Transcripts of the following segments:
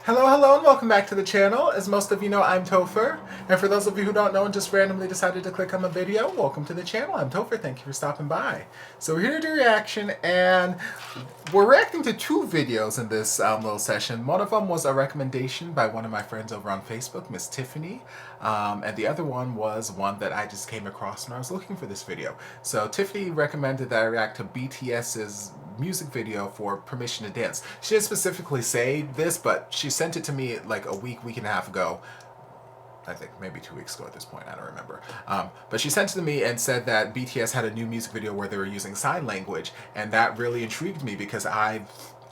Hello, and welcome back to the channel. As most of you know, I'm Topher. And for those of you who don't know and just randomly decided to click on the video, welcome to the channel. I'm Topher. Thank you for stopping by. So we're here to do a reaction, and we're reacting to two videos in this little session. One of them was a recommendation by one of my friends over on Facebook, Miss Tiffany. And the other one was one that I just came across when I was looking for this video. So Tiffany recommended that I react to BTS's music video for Permission to Dance. She didn't specifically say this, but she sent it to me like a week and a half ago. I think maybe 2 weeks ago at this point, I don't remember. But she sent it to me and said that BTS had a new music video where they were using sign language, and that really intrigued me because I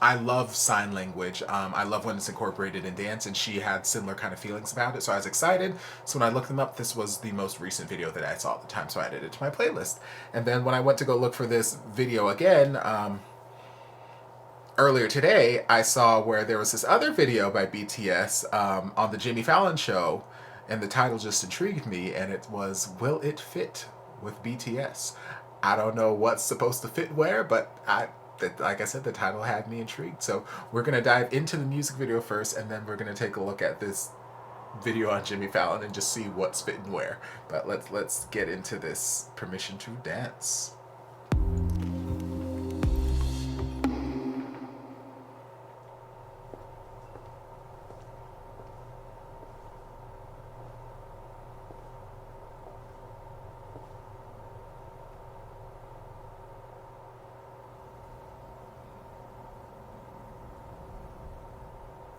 love sign language. I love when it's incorporated in dance, and she had similar kind of feelings about it, so I was excited. So when I looked them up, this was the most recent video that I saw at the time, so I added it to my playlist. And then when I went to go look for this video again, earlier today, I saw where there was this other video by BTS on the Jimmy Fallon show, and the title just intrigued me, and it was Will It Fit with BTS. I don't know what's supposed to fit where, but like I said, the title had me intrigued. So we're going to dive into the music video first, and then we're going to take a look at this video on Jimmy Fallon and just see what's fitting where. But let's get into this Permission to Dance.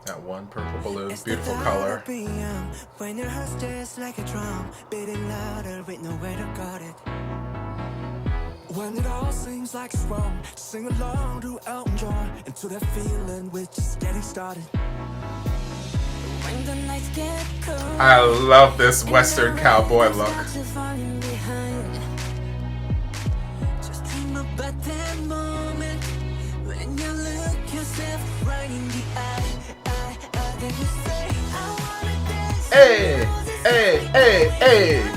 That one purple balloon, beautiful color. When your heart stirs like a drum, beating louder with nowhere to guard it. When it all seems like it's wrong, sing along to Elton John, into that feeling we're just getting started. When the nights get cold, I love this Western cowboy look. Just dream about that moment when you look yourself right in the eye. Hey, hey, hey, hey.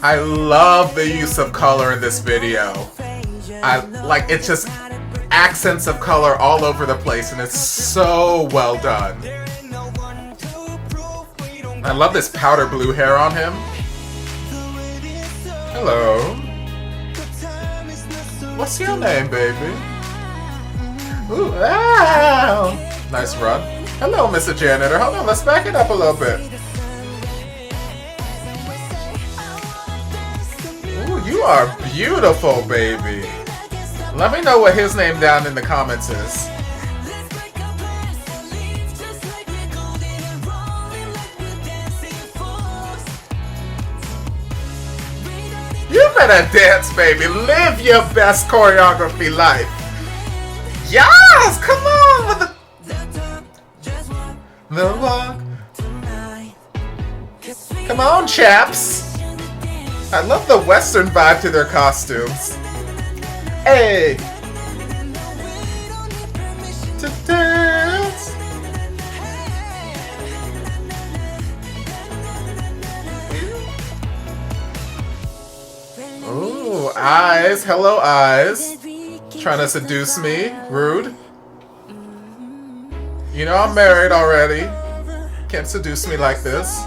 I love the use of color in this video. It's just accents of color all over the place, and it's so well done. I love this powder blue hair on him. Hello. What's your name, baby? Ooh, ah. Nice run. Hello, Mr. Janitor. Hold on, let's back it up a little bit. You are beautiful, baby. Let me know what his name down in the comments is. You better dance, baby. Live your best choreography life. Yes, come on with the walk. Come on, chaps. I love the Western vibe to their costumes. Hey! To dance! Ooh, eyes. Hello, eyes. Trying to seduce me. Rude. You know I'm married already. Can't seduce me like this.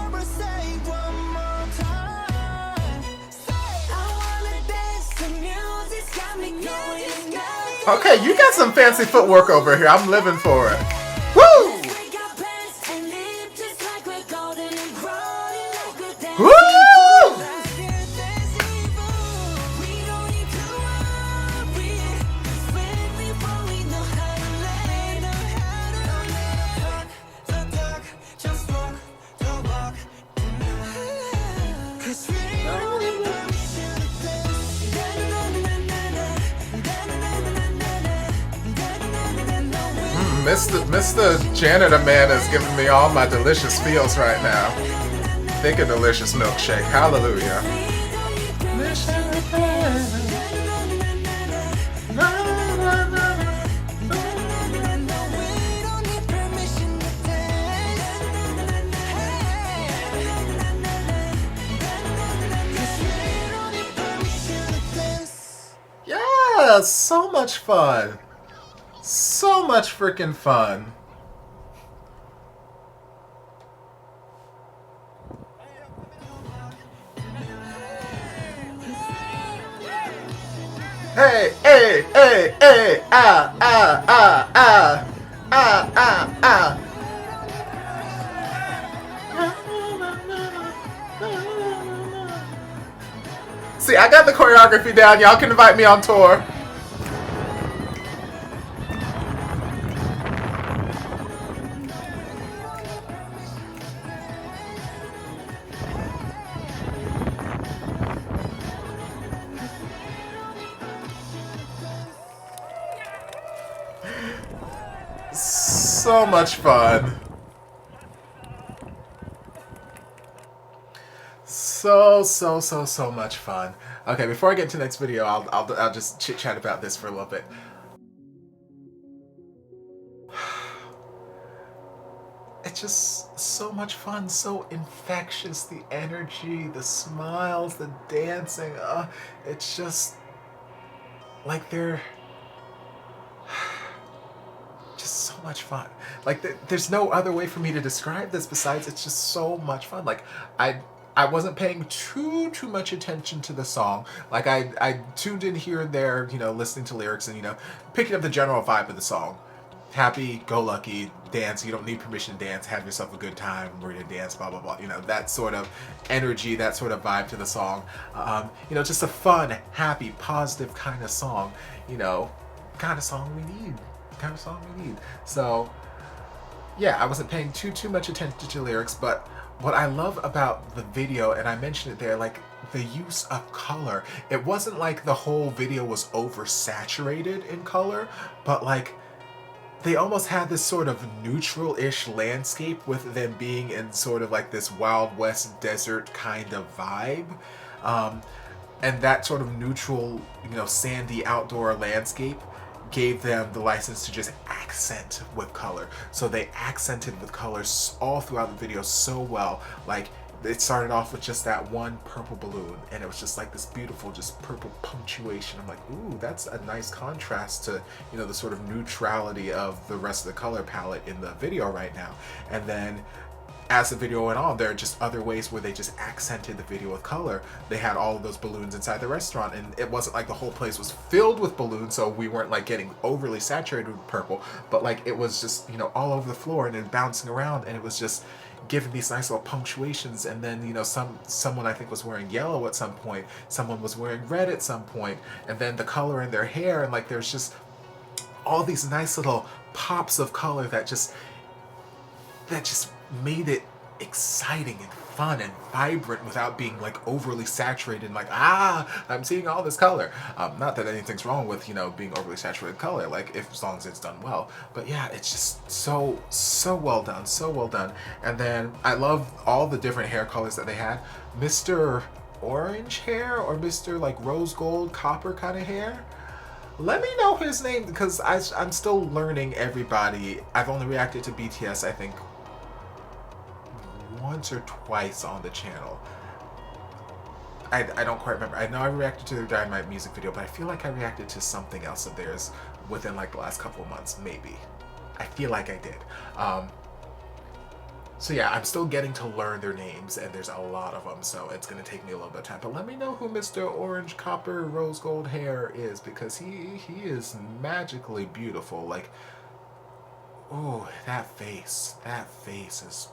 Okay, you got some fancy footwork over here. I'm living for it. Woo! Woo! Mr. Janitor Man is giving me all my delicious feels right now. thick and delicious milkshake. Hallelujah. Yeah, so much fun. So much freaking fun. Hey, hey, hey, hey, ah, ah, ah, ah, ah, ah, ah. See, I got the choreography down. Y'all can invite me on tour. So much fun. So much fun. Okay, before I get to the next video, I'll just chit chat about this for a little bit. It's just so much fun, so infectious. The energy, the smiles, the dancing. It's just like they're just so much fun. Like there's no other way for me to describe this besides it's just so much fun. Like I wasn't paying too much attention to the song. Like I tuned in here and there, you know, listening to lyrics and, you know, picking up the general vibe of the song. Happy, go lucky, dance, you don't need permission to dance, have yourself a good time, we're gonna dance, blah blah blah. You know, that sort of energy, that sort of vibe to the song. You know, just a fun, happy, positive kind of song, you know, kind of song we need. Kind of song we need. So yeah, I wasn't paying too much attention to lyrics, but what I love about the video, and I mentioned it there, like the use of color. It wasn't like the whole video was oversaturated in color, but like they almost had this sort of neutral-ish landscape with them being in sort of like this Wild West desert kind of vibe. And that sort of neutral, you know, sandy outdoor landscape gave them the license to just accent with color. So they accented with colors all throughout the video so well. Like it started off with just that one purple balloon and it was just like this beautiful just purple punctuation. I'm like, ooh, that's a nice contrast to, you know, the sort of neutrality of the rest of the color palette in the video right now. And then as the video went on, there are just other ways where they just accented the video with color. They had all of those balloons inside the restaurant, and it wasn't like the whole place was filled with balloons, so we weren't like getting overly saturated with purple, but like it was just, you know, all over the floor and then bouncing around, and it was just giving these nice little punctuations. And then, you know, someone I think was wearing yellow at some point, someone was wearing red at some point, and then the color in their hair, and like there's just all these nice little pops of color that just made it exciting and fun and vibrant without being like overly saturated and like, I'm seeing all this color. Not that anything's wrong with, you know, being overly saturated color, like if as long as it's done well. But yeah, it's just so well done, so well done. And then I love all the different hair colors that they had. Mr. Orange hair or Mr. like rose gold copper kind of hair. Let me know his name because I'm still learning everybody. I've only reacted to BTS, I think, once or twice on the channel. I don't quite remember. I know I reacted to their Dynamite music video, but I feel like I reacted to something else of theirs within like the last couple of months, maybe. I feel like I did. So yeah, I'm still getting to learn their names, and there's a lot of them, so it's going to take me a little bit of time. But let me know who Mr. Orange Copper Rose Gold Hair is, because he is magically beautiful. Like, oh, that face is...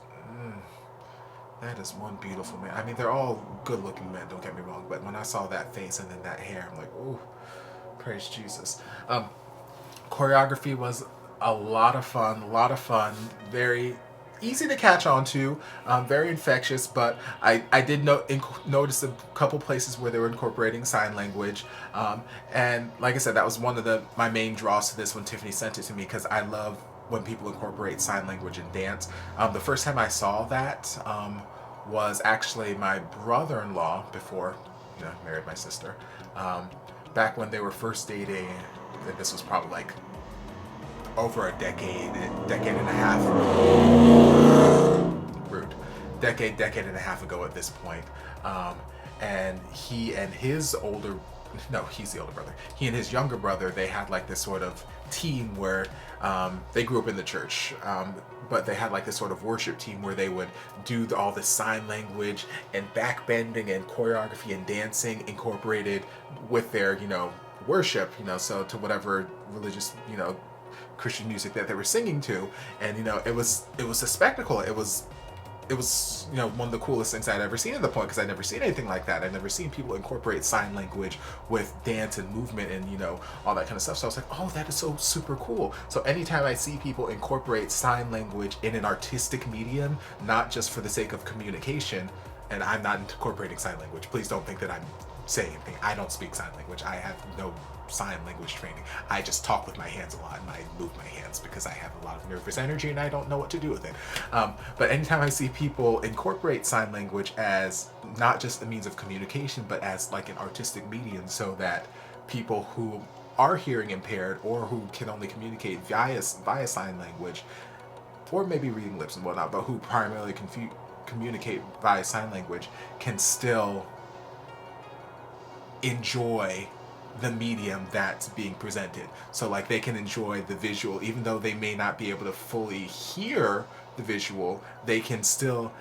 that is one beautiful man. I mean, they're all good-looking men, don't get me wrong, but when I saw that face and then that hair, I'm like, ooh, praise Jesus. Choreography was a lot of fun, very easy to catch on to, very infectious, but I did notice a couple places where they were incorporating sign language, and like I said, that was one of my main draws to this when Tiffany sent it to me, because I love when people incorporate sign language in dance. The first time I saw that was actually my brother-in-law before, you know, married my sister. Back when they were first dating, and this was probably like over a decade and a half. Rude. Decade and a half ago at this point. And he and his older, no, he's the older brother. He and his younger brother, they had like this sort of team where they grew up in the church, but they had like this sort of worship team where they would do all the sign language and backbending and choreography and dancing incorporated with their, you know, worship, you know, so to whatever religious, you know, Christian music that they were singing to. And, you know, it was a spectacle. It was, you know, one of the coolest things I'd ever seen at the point, because I'd never seen anything like that. I'd never seen people incorporate sign language with dance and movement and, you know, all that kind of stuff. So I was like, oh, that is so super cool. So anytime I see people incorporate sign language in an artistic medium, not just for the sake of communication, and I'm not incorporating sign language, please don't think that I'm saying anything. I don't speak sign language. I have no sign language training. I just talk with my hands a lot, and I move my hands because I have a lot of nervous energy and I don't know what to do with it. But anytime I see people incorporate sign language as not just a means of communication, but as like an artistic medium, so that people who are hearing impaired or who can only communicate via sign language, or maybe reading lips and whatnot, but who primarily communicate via sign language, can still enjoy the medium that's being presented. So like they can enjoy the visual, even though they may not be able to fully hear the visual, they can still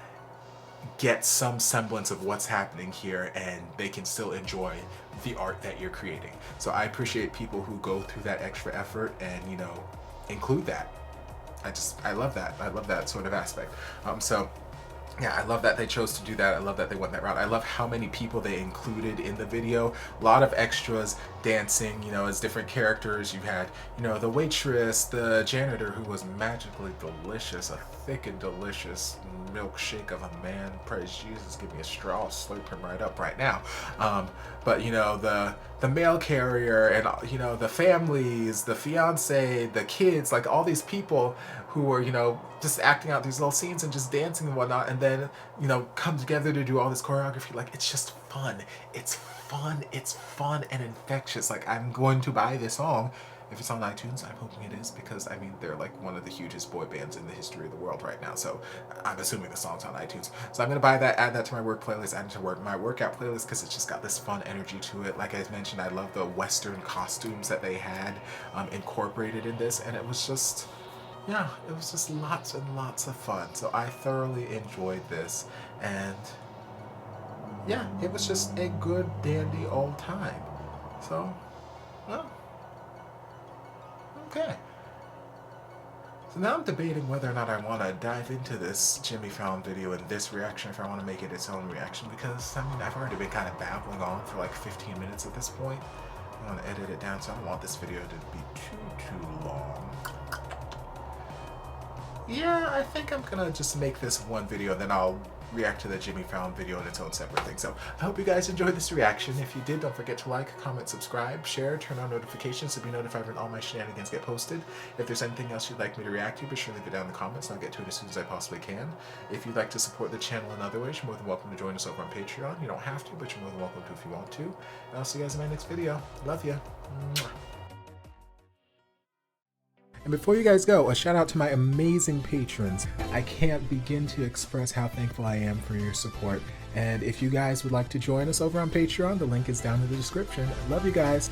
get some semblance of what's happening here, and they can still enjoy the art that you're creating. So I appreciate people who go through that extra effort and, you know, include that. I love that. I love that sort of aspect. So yeah, I love that they chose to do that. I love that they went that route. I love how many people they included in the video. A lot of extras dancing, you know, as different characters. You had, you know, the waitress, the janitor, who was magically delicious, a thick and delicious milkshake of a man. Praise Jesus, give me a straw, I'll slurp him right up right now. But, you know, the mail carrier, and, you know, the families, the fiance, the kids, like all these people who were, you know, just acting out these little scenes and just dancing and whatnot, and then, you know, come together to do all this choreography. Like, it's just fun. It's fun and infectious. Like, I'm going to buy this song. If it's on iTunes, I'm hoping it is, because I mean, they're like one of the hugest boy bands in the history of the world right now. So I'm assuming the song's on iTunes. So I'm gonna buy that, add that to my work playlist, add it to my workout playlist, because it's just got this fun energy to it. Like I mentioned, I love the Western costumes that they had incorporated in this, and it was just, yeah, it was just lots and lots of fun. So I thoroughly enjoyed this, and yeah, it was just a good dandy old time. So, well, okay. So now I'm debating whether or not I want to dive into this Jimmy Fallon video and this reaction, if I want to make it its own reaction, because, I mean, I've already been kind of babbling on for like 15 minutes at this point. I want to edit it down, so I don't want this video to be too long. Yeah, I think I'm gonna just make this one video, then I'll react to the Jimmy Fallon video in its own separate thing. So I hope you guys enjoyed this reaction. If you did, don't forget to like, comment, subscribe, share, turn on notifications to be notified when all my shenanigans get posted. If there's anything else you'd like me to react to, be sure to leave it down in the comments, and I'll get to it as soon as I possibly can. If you'd like to support the channel in other ways, you're more than welcome to join us over on Patreon. You don't have to, but you're more than welcome to if you want to. And I'll see you guys in my next video. Love ya. Mwah. And before you guys go, a shout out to my amazing patrons. I can't begin to express how thankful I am for your support. And if you guys would like to join us over on Patreon, the link is down in the description. Love you guys.